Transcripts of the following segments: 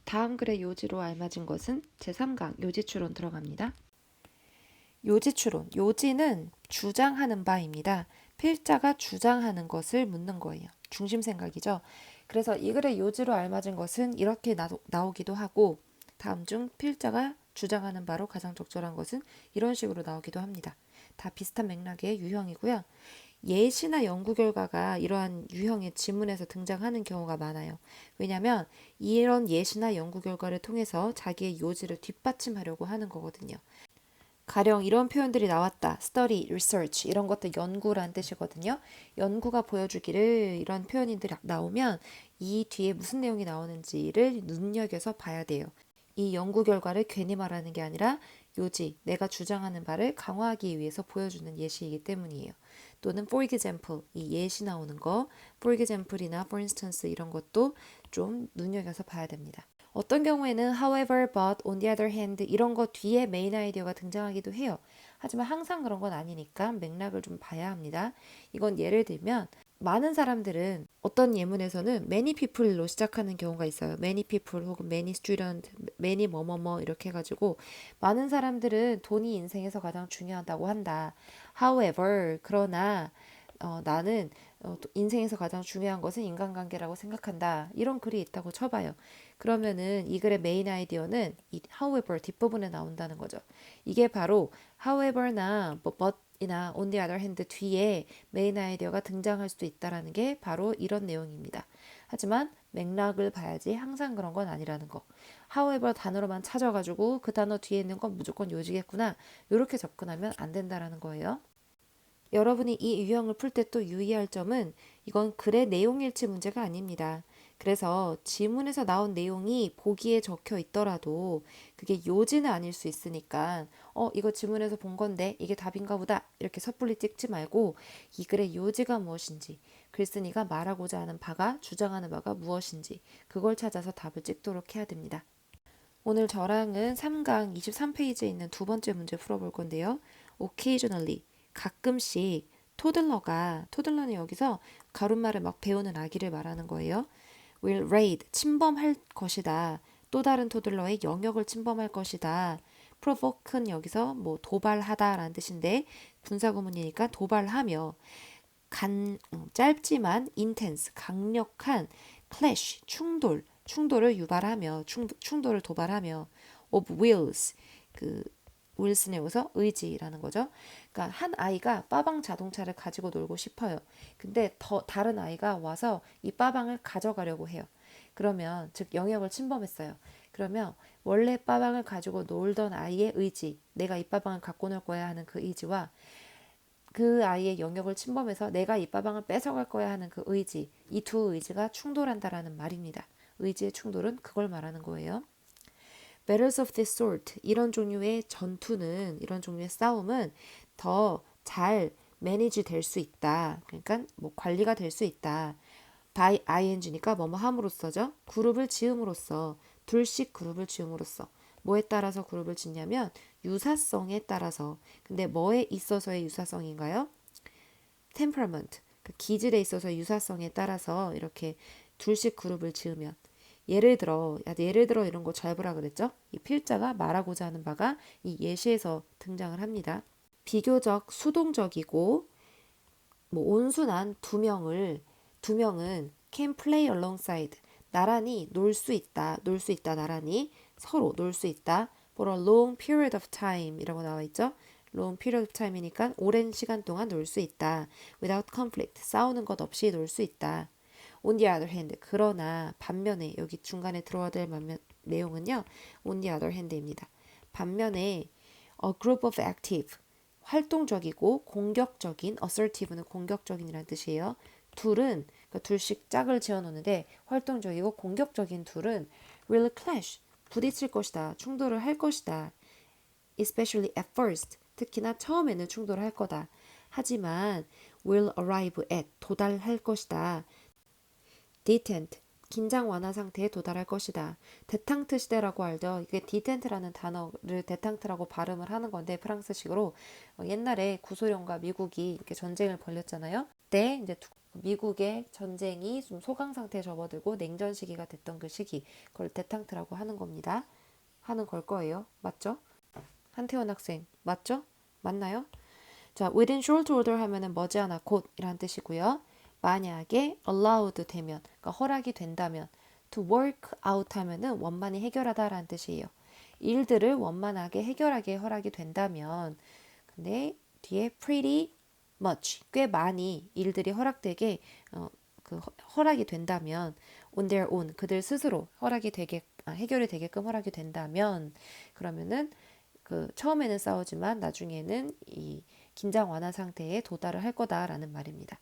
다음 글의 요지로 알맞은 것은 제3강 요지추론 들어갑니다. 요지추론, 요지는 주장하는 바입니다. 필자가 주장하는 것을 묻는 거예요. 중심 생각이죠. 그래서 이 글의 요지로 알맞은 것은 이렇게 나오기도 하고 다음 중 필자가 주장하는 바로 가장 적절한 것은 이런 식으로 나오기도 합니다. 다 비슷한 맥락의 유형이고요. 예시나 연구 결과가 이러한 유형의 지문에서 등장하는 경우가 많아요. 왜냐하면 이런 예시나 연구 결과를 통해서 자기의 요지를 뒷받침하려고 하는 거거든요. 가령 이런 표현들이 나왔다. study, research 이런 것들 연구란 뜻이거든요. 연구가 보여주기를 이런 표현들이 나오면 이 뒤에 무슨 내용이 나오는지를 눈여겨서 봐야 돼요. 이 연구 결과를 괜히 말하는 게 아니라 요지, 내가 주장하는 바를 강화하기 위해서 보여주는 예시이기 때문이에요. 또는 for example, 이 예시 나오는 거, for example이나 for instance 이런 것도 좀 눈여겨서 봐야 됩니다. 어떤 경우에는 however, but, on the other hand 이런 거 뒤에 메인 아이디어가 등장하기도 해요. 하지만 항상 그런 건 아니니까 맥락을 좀 봐야 합니다. 이건 예를 들면 많은 사람들은 어떤 예문에서는 many people로 시작하는 경우가 있어요. many people 혹은 many student, many 뭐뭐뭐 이렇게 해가지고 많은 사람들은 돈이 인생에서 가장 중요하다고 한다. However, 그러나 나는 인생에서 가장 중요한 것은 인간관계라고 생각한다. 이런 글이 있다고 쳐봐요. 그러면은 이 글의 메인 아이디어는 이 however 뒷부분에 나온다는 거죠. 이게 바로 however나 but이나 on the other hand 뒤에 메인 아이디어가 등장할 수도 있다라는 게 바로 이런 내용입니다. 하지만 맥락을 봐야지 항상 그런 건 아니라는 거. however 단어로만 찾아가지고 그 단어 뒤에 있는 건 무조건 요지겠구나. 이렇게 접근하면 안 된다라는 거예요. 여러분이 이 유형을 풀 때 또 유의할 점은 이건 글의 내용일치 문제가 아닙니다. 그래서 지문에서 나온 내용이 보기에 적혀 있더라도 그게 요지는 아닐 수 있으니까 이거 지문에서 본 건데 이게 답인가 보다 이렇게 섣불리 찍지 말고 이 글의 요지가 무엇인지 글쓴이가 말하고자 하는 바가 주장하는 바가 무엇인지 그걸 찾아서 답을 찍도록 해야 됩니다. 오늘 저랑은 3강 23페이지에 있는 두 번째 문제 풀어볼 건데요. occasionally 가끔씩 토들러는 여기서 가론말을 막 배우는 아기를 말하는 거예요. will raid 침범할 것이다. 또 다른 토들러의 영역을 침범할 것이다. provoke는 여기서 뭐 도발하다라는 뜻인데 분사구문이니까 도발하며 짧지만 intense 강력한 clash 충돌을 유발하며 충돌을 도발하며 of wills 윌슨에 여기서 의지라는 거죠. 그러니까 한 아이가 빠방 자동차를 가지고 놀고 싶어요. 근데 다른 아이가 와서 이 빠방을 가져가려고 해요. 그러면 즉 영역을 침범했어요. 그러면 원래 빠방을 가지고 놀던 아이의 의지, 내가 이 빠방을 갖고 놀 거야 하는 그 의지와 그 아이의 영역을 침범해서 내가 이 빠방을 뺏어갈 거야 하는 그 의지, 이 두 의지가 충돌한다라는 말입니다. 의지의 충돌은 그걸 말하는 거예요. Battles of this sort 이런 종류의 전투는 이런 종류의 싸움은 더 잘 매니지 될 수 있다. 그러니까 뭐 관리가 될 수 있다. by ing니까 뭐뭐 함으로써죠. 그룹을 지음으로써 둘씩 그룹을 지음으로써 뭐에 따라서 그룹을 짓냐면 유사성에 따라서 근데 뭐에 있어서의 유사성인가요? temperament 그 기질에 있어서 유사성에 따라서 이렇게 둘씩 그룹을 지으면 예를 들어 이런 거 잘 보라 그랬죠? 이 필자가 말하고자 하는 바가 이 예시에서 등장을 합니다. 비교적 수동적이고 뭐 온순한 두 명은 can play alongside 나란히 놀 수 있다 나란히 서로 놀 수 있다 for a long period of time 이라고 나와 있죠. long period of time이니까 오랜 시간 동안 놀 수 있다. without conflict 싸우는 것 없이 놀 수 있다. On the other hand, 그러나 반면에 여기 중간에 들어야 될 내용은요. On the other hand입니다. 반면에 a group of active, 활동적이고 공격적인, assertive는 공격적인이라는 뜻이에요. 그러니까 둘씩 짝을 지어놓는데 활동적이고 공격적인 둘은 will clash, 부딪힐 것이다, 충돌을 할 것이다. Especially at first, 특히나 처음에는 충돌을 할 거다. 하지만 will arrive at, 도달할 것이다. detente, 긴장 완화 상태에 도달할 것이다. 데탕트 시대라고 알죠? 이게 디텐트라는 단어를 데탕트라고 발음을 하는 건데 프랑스식으로 옛날에 구소련과 미국이 이렇게 전쟁을 벌였잖아요. 그때 이제 미국의 전쟁이 좀 소강 상태에 접어들고 냉전 시기가 됐던 그 시기, 그걸 데탕트라고 하는 겁니다. 하는 걸 거예요. 맞죠? 한태원 학생, 맞죠? 맞나요? 자, within short order 하면은 머지않아 곧이란 뜻이고요. 만약에 allowed 되면, 그러니까 허락이 된다면, to work out 하면은 원만히 해결하다라는 뜻이에요. 일들을 원만하게 해결하게 허락이 된다면, 근데 뒤에 pretty much, 꽤 많이 일들이 허락되게 허락이 된다면 on their own, 그들 스스로 해결이 되게끔 허락이 된다면 그러면은 처음에는 싸우지만 나중에는 이 긴장 완화 상태에 도달을 할 거다라는 말입니다.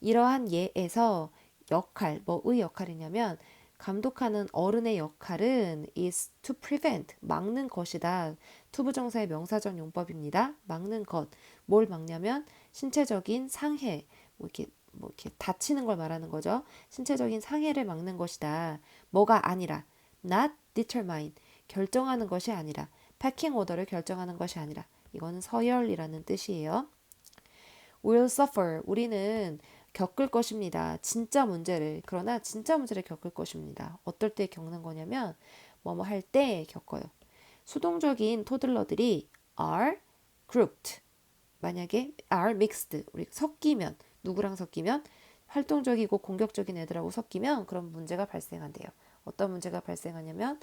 이러한 예에서 역할, 뭐의 역할이냐면 감독하는 어른의 역할은 is to prevent, 막는 것이다. 투부정사의 명사적 용법입니다. 막는 것. 뭘 막냐면 신체적인 상해, 뭐 이렇게 다치는 걸 말하는 거죠. 신체적인 상해를 막는 것이다. 뭐가 아니라 not determine, 결정하는 것이 아니라 패킹 오더를 결정하는 것이 아니라 이거는 서열이라는 뜻이에요. will suffer, 우리는 겪을 것입니다. 진짜 문제를. 그러나 진짜 문제를 겪을 것입니다. 어떨 때 겪는 거냐면 뭐뭐 할 때 겪어요. 수동적인 토들러들이 are grouped. 만약에 are mixed. 우리 섞이면 누구랑 섞이면 활동적이고 공격적인 애들하고 섞이면 그런 문제가 발생한대요. 어떤 문제가 발생하냐면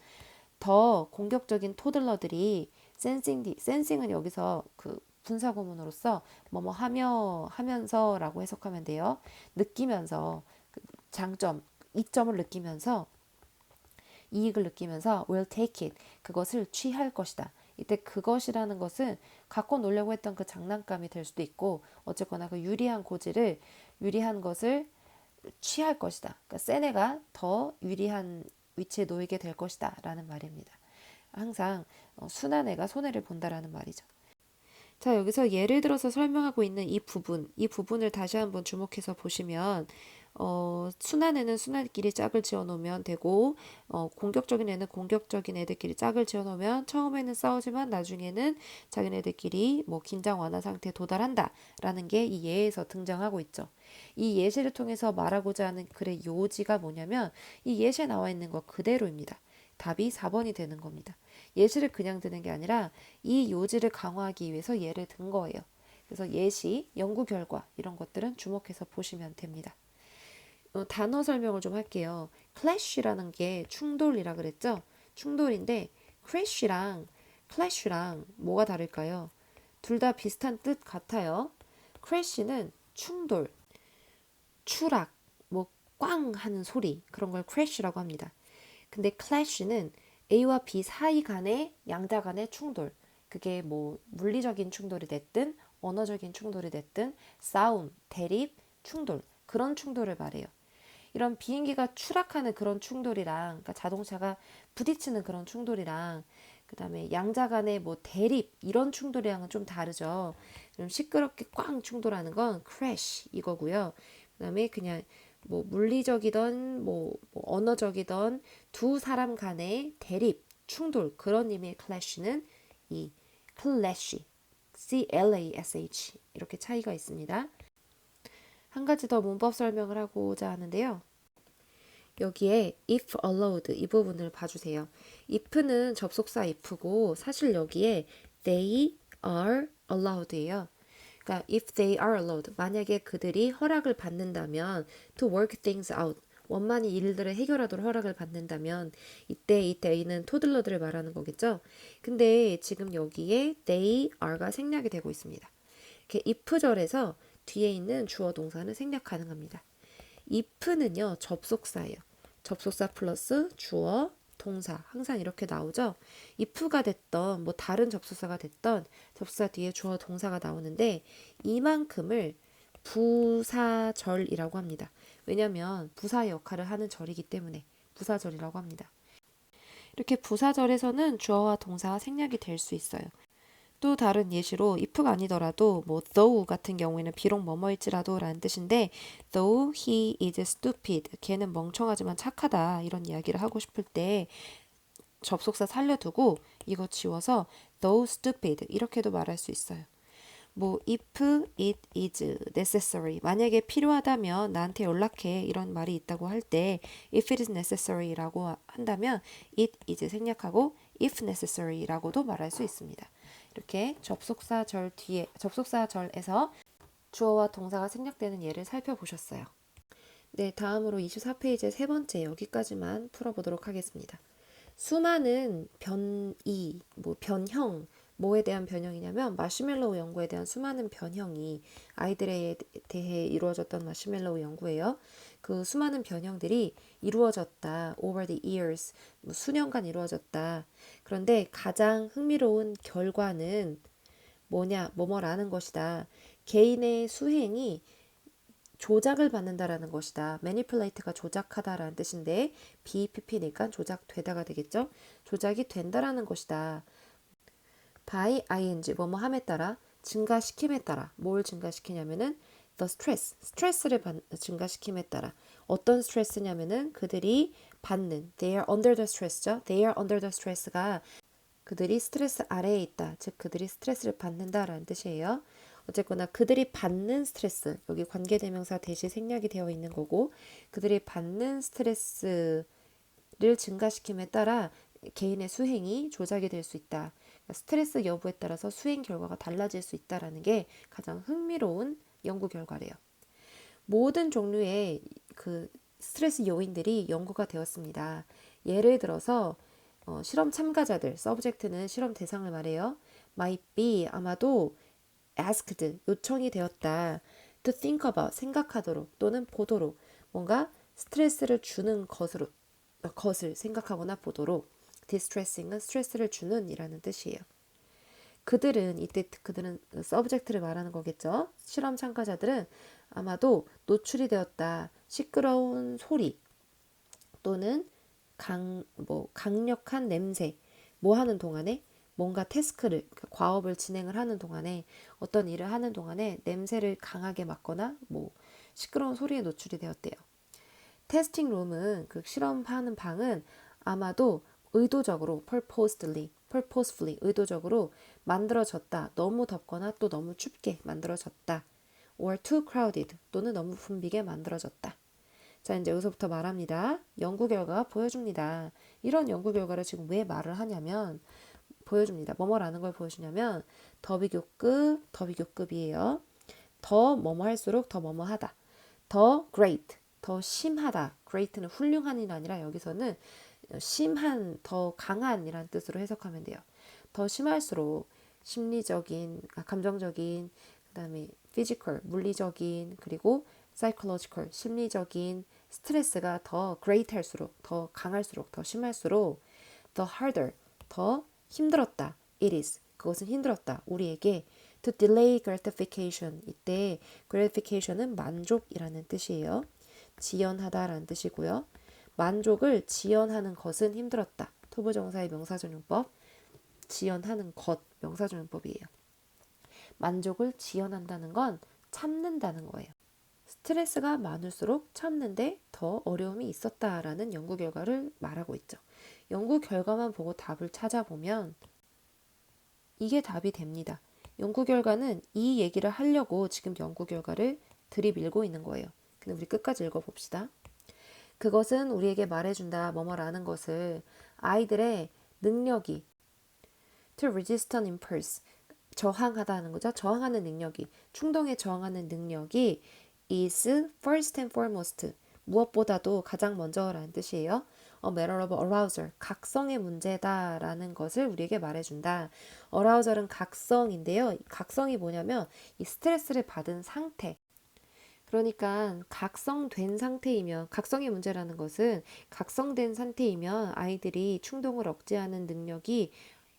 더 공격적인 토들러들이 센싱은 여기서 그 분사구문으로서 뭐뭐 하면서라고 해석하면 돼요. 느끼면서 장점, 이점을 느끼면서 이익을 느끼면서 will take it, 그것을 취할 것이다. 이때 그것이라는 것은 갖고 놀려고 했던 그 장난감이 될 수도 있고 어쨌거나 그 유리한 것을 취할 것이다. 그러니까 센 애가 더 유리한 위치에 놓이게 될 것이다 라는 말입니다. 항상 순한 애가 손해를 본다라는 말이죠. 자, 여기서 예를 들어서 설명하고 있는 이 부분을 다시 한번 주목해서 보시면 순한 애는 순한 애끼리 짝을 지어 놓으면 되고 공격적인 애는 공격적인 애들끼리 짝을 지어 놓으면 처음에는 싸우지만 나중에는 자기네들끼리 뭐 긴장 완화 상태에 도달한다 라는 게 이 예에서 등장하고 있죠. 이 예시를 통해서 말하고자 하는 글의 요지가 뭐냐면 이 예시에 나와 있는 것 그대로입니다. 답이 4번이 되는 겁니다. 예시를 그냥 드는 게 아니라 이 요지를 강화하기 위해서 예를 든 거예요. 그래서 예시, 연구 결과 이런 것들은 주목해서 보시면 됩니다. 단어 설명을 좀 할게요. clash라는 게 충돌이라 그랬죠? 충돌인데 clash랑 뭐가 다를까요? 둘 다 비슷한 뜻 같아요. crash는 충돌, 추락, 뭐 꽝 하는 소리 그런 걸 crash라고 합니다. 근데 clash는 A와 B 사이 간의 양자 간의 충돌. 그게 뭐 물리적인 충돌이 됐든 언어적인 충돌이 됐든 싸움, 대립, 충돌 그런 충돌을 말해요. 이런 비행기가 추락하는 그런 충돌이랑 그러니까 자동차가 부딪히는 그런 충돌이랑 그다음에 양자 간의 뭐 대립 이런 충돌이랑은 좀 다르죠. 그럼 시끄럽게 꽝 충돌하는 건 crash 이거고요. 그다음에 그냥 뭐 물리적이던 언어적이던 두 사람 간의 대립, 충돌 그런 의미의 clash는 이 clash, C-L-A-S-H 이렇게 차이가 있습니다. 한 가지 더 문법 설명을 하고자 하는데요. 여기에 if allowed 이 부분을 봐주세요. if는 접속사 if고 사실 여기에 they are allowed예요. 그러니까 if they are allowed, 만약에 그들이 허락을 받는다면 to work things out, 원만히 일들을 해결하도록 허락을 받는다면 이때 이 they는 토들러들을 말하는 거겠죠. 근데 지금 여기에 they are가 생략이 되고 있습니다. 이렇게 if절에서 뒤에 있는 주어 동사는 생략 가능합니다. if는요 접속사예요. 접속사 플러스 주어 동사 항상 이렇게 나오죠. if가 됐던 뭐 다른 접속사가 됐던 접속사 뒤에 주어 동사가 나오는데 이만큼을 부사절이라고 합니다. 왜냐하면 부사의 역할을 하는 절이기 때문에 부사절이라고 합니다. 이렇게 부사절에서는 주어와 동사가 생략이 될 수 있어요. 또 다른 예시로 if가 아니더라도 뭐 though 같은 경우에는 비록 뭐뭐일지라도 라는 뜻인데 though he is stupid, 걔는 멍청하지만 착하다 이런 이야기를 하고 싶을 때 접속사 살려두고 이거 지워서 though stupid 이렇게도 말할 수 있어요. 뭐 if it is necessary 만약에 필요하다면 나한테 연락해 이런 말이 있다고 할 때 if it is necessary라고 한다면 it is 생략하고 if necessary라고도 말할 수 있습니다. 이렇게 접속사절 뒤에 접속사절에서 주어와 동사가 생략되는 예를 살펴보셨어요. 네, 다음으로 24페이지의 세 번째 여기까지만 풀어보도록 하겠습니다. 수많은 변이, 변형, 뭐에 대한 변형이냐면 마시멜로우 연구에 대한 수많은 변형이 아이들에 대해 이루어졌던 마시멜로우 연구예요. 그 수많은 변형들이 이루어졌다. over the years, 수년간 이루어졌다. 그런데 가장 흥미로운 결과는 뭐뭐라는 것이다. 개인의 수행이 조작을 받는다라는 것이다. manipulate가 조작하다라는 뜻인데 BPP니까 조작되다가 되겠죠. 조작이 된다라는 것이다. by ing 뭐뭐함에 따라 증가시킴에 따라 뭘 증가시키냐면은 the stress 스트레스를 증가시킴에 따라 어떤 스트레스냐면은 그들이 받는 they are under the stress죠. they are under the stress가 그들이 스트레스 아래에 있다. 즉 그들이 스트레스를 받는다라는 뜻이에요. 어쨌거나 그들이 받는 스트레스 여기 관계대명사 대시 생략이 되어 있는 거고 그들이 받는 스트레스를 증가시킴에 따라 개인의 수행이 조작이 될 수 있다. 그러니까 스트레스 여부에 따라서 수행 결과가 달라질 수 있다라는 게 가장 흥미로운 연구 결과래요. 모든 종류의 그 스트레스 요인들이 연구가 되었습니다. 예를 들어서 실험 참가자들, subject는 실험 대상을 말해요. might be 아마도 asked 요청이 되었다. to think about 생각하도록 또는 보도록 뭔가 스트레스를 주는 것을 생각하거나 보도록 distressing은 스트레스를 주는 이라는 뜻이에요. 그들은 이때 그들은 subject를 말하는 거겠죠. 실험 참가자들은 아마도 노출이 되었다. 시끄러운 소리 또는 강력한 냄새 뭐 하는 동안에 뭔가 태스크를 과업을 진행을 하는 동안에 어떤 일을 하는 동안에 냄새를 강하게 맡거나 시끄러운 소리에 노출이 되었대요. 테스팅 룸은 그 실험하는 방은 아마도 의도적으로 purposefully 의도적으로 만들어졌다. 너무 덥거나 또 너무 춥게 만들어졌다. or too crowded 또는 너무 붐비게 만들어졌다. 자, 이제 여기서부터 말합니다. 연구 결과가 보여줍니다. 이런 연구 결과를 지금 왜 말을 하냐면 보여줍니다. 뭐뭐라는 걸 보여주냐면 더비교급이에요. 더 뭐뭐 할수록 더 뭐뭐 하다. 더 great, 더 심하다. great는 훌륭한이 아니라 여기서는 심한, 더 강한이라는 뜻으로 해석하면 돼요. 더 심할수록 심리적인, 감정적인, 그 다음에 physical, 물리적인, 그리고 psychological, 심리적인 스트레스가 더 great 할수록, 더 강할수록, 더 심할수록 the harder, 더 힘들었다. It is. 그것은 힘들었다. 우리에게 to delay gratification. 이때 gratification은 만족이라는 뜻이에요. 지연하다라는 뜻이고요. 만족을 지연하는 것은 힘들었다. 토부정사의 명사전용법. 지연하는 것 명사전용법이에요. 만족을 지연한다는 건 참는다는 거예요. 스트레스가 많을수록 참는데 더 어려움이 있었다라는 연구 결과를 말하고 있죠. 연구 결과만 보고 답을 찾아보면 이게 답이 됩니다. 연구 결과는 이 얘기를 하려고 지금 연구 결과를 들이밀고 있는 거예요. 근데 우리 끝까지 읽어봅시다. 그것은 우리에게 말해준다. 뭐뭐라는 것을 아이들의 능력이 to resist an impulse 저항하다는 거죠. 저항하는 능력이 충동에 저항하는 능력이 is first and foremost 무엇보다도 가장 먼저라는 뜻이에요. A matter of arousal 각성의 문제다라는 것을 우리에게 말해준다. arousal은 각성인데요. 각성이 뭐냐면 이 스트레스를 받은 상태. 그러니까 각성된 상태이면 각성의 문제라는 것은 각성된 상태이면 아이들이 충동을 억제하는 능력이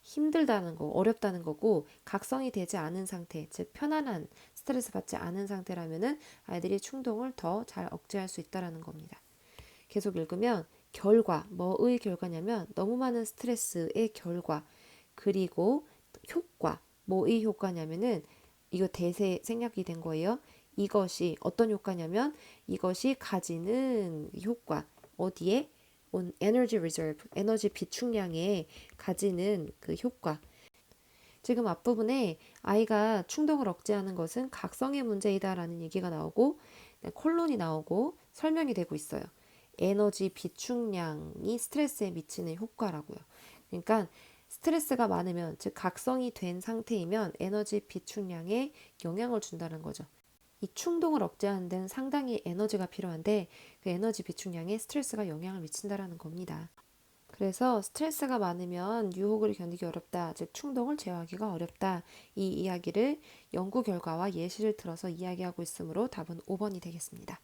힘들다는 거, 어렵다는 거고 각성이 되지 않은 상태, 즉 편안한 스트레스 받지 않은 상태라면은 아이들이 충동을 더 잘 억제할 수 있다라는 겁니다. 계속 읽으면 결과, 뭐의 결과냐면 너무 많은 스트레스의 결과, 그리고 효과, 뭐의 효과냐면은 이거 대세 생략이 된 거예요. 이것이 어떤 효과냐면 이것이 가지는 효과, 어디에? on energy reserve, 에너지 비축량에 가지는 그 효과. 지금 앞부분에 아이가 충동을 억제하는 것은 각성의 문제이다라는 얘기가 나오고 콜론이 나오고 설명이 되고 있어요. 에너지 비축량이 스트레스에 미치는 효과라고요. 그러니까 스트레스가 많으면, 즉 각성이 된 상태이면 에너지 비축량에 영향을 준다는 거죠. 이 충동을 억제하는 데는 상당히 에너지가 필요한데 그 에너지 비축량에 스트레스가 영향을 미친다라는 겁니다. 그래서 스트레스가 많으면 유혹을 견디기 어렵다, 즉 충동을 제어하기가 어렵다. 이 이야기를 연구 결과와 예시를 들어서 이야기하고 있으므로 답은 5번이 되겠습니다.